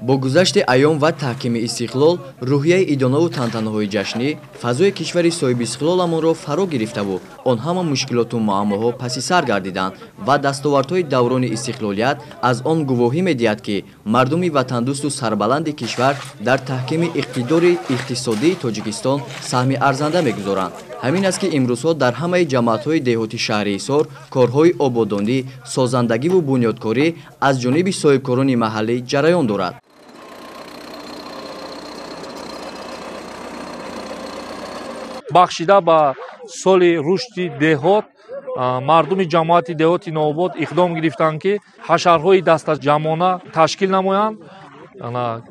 бо гузашти айём ва таҳкими истиқлол рӯҳияи идонаву тантанаҳои ҷашнӣ фазои кишвари соҳиби истиқлоламонро фаро гирифтаву он ҳама мушкилоту муаммоҳо паси сар гардиданд ва дастовардҳои даврони истиқлолият аз он гувоҳӣ медиҳад ки мардуми ватандӯсту сарбаланди кишвар дар таҳкими иқтидори иқтисодии Тоҷикистон саҳми арзанда мегузоранд. ҳамин аст ки имрӯзҳо дар ҳамаи ҷамъиятҳои деҳоти шаҳри Ҳисор корҳои ободонӣ, созандагиву бунёдкорӣ аз ҷониби соҳибкорони маҳаллӣ ҷараён дорад. бахшида ба соли рушди деҳот мардуми ҷамоати деҳоти Новобод иқдом гирифтанд ки ҳашарҳои дастаҷамона ташкил намоянд.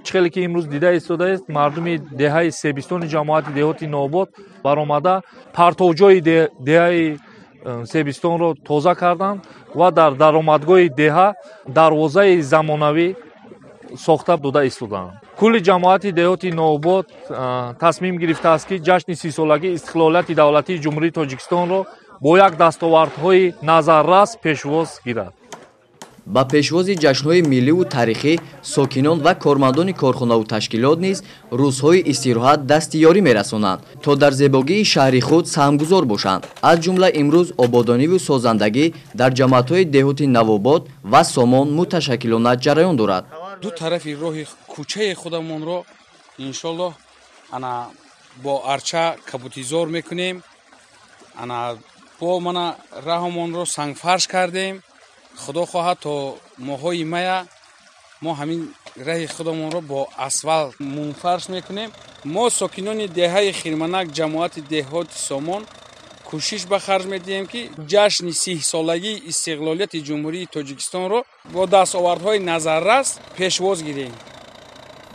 чихеле ки имрӯз дида истодааст, мардуми деҳаи себистони ҷамоати деҳоти Новобод баромада партовҷои деҳаи себистонро тоза карданд ва дар даромадгоҳи деҳа дарвозаи замонавӣ сохта дода истоданд. кулли ҷамоати деҳоти Новобод тасмим гирифтааст ки ҷашни 30-солагии истиқлолияти давлатии ҷумҳурии Тоҷикистонро бо як дастовардҳои назаррас пешвоз гирад. ба пешвози ҷашнҳои милливу таърихӣ сокинон ва кормандони корхонаву ташкилот низ рӯзҳои истироҳат дасти ёрӣ мерасонанд, то дар зебогии шаҳри худ саҳмгузор бошанд. аз ҷумла имрӯз ободониву созандагӣ дар ҷамъиятҳои деҳоти Навобод ва Сомон муташаккилона ҷараён дорад. ду тарафи роҳи кӯчаи худамонро иншоллоҳ бо арча кабутизор мекунем. бо мана раҳомонро сангфарш кардем. худо хоҳад то моҳҳои мая мо ҳамин раҳи худамонро бо асфалт мунфарш мекунем. мо сокинони деҳаи Хирманак ҷамоати деҳоти Сомон кӯшиш ба харҷ медиҳем ки ҷашни 30-солагии истиқлолияти ҷумҳурии Тоҷикистонро бо дастовардҳои назаррас пешвоз гирем.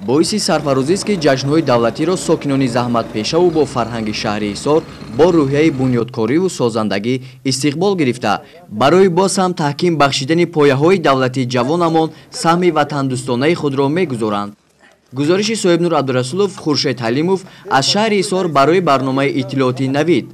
боиси сарфарозист ки ҷашнҳои давлатиро сокинони заҳматпешаву бо фарҳанги шаҳри Ҳисор бо рӯҳияи бунёдкориву созандагӣ истиқбол гирифта барои боз ҳам таҳким бахшидани пояҳои давлатии ҷавонамон саҳми ватандӯстонаи худро мегузоранд. гузориши соҳибнур Абдурасулов, Хуршед Ҳалимов аз шаҳри Ҳисор барои барномаи иттилооти Навид.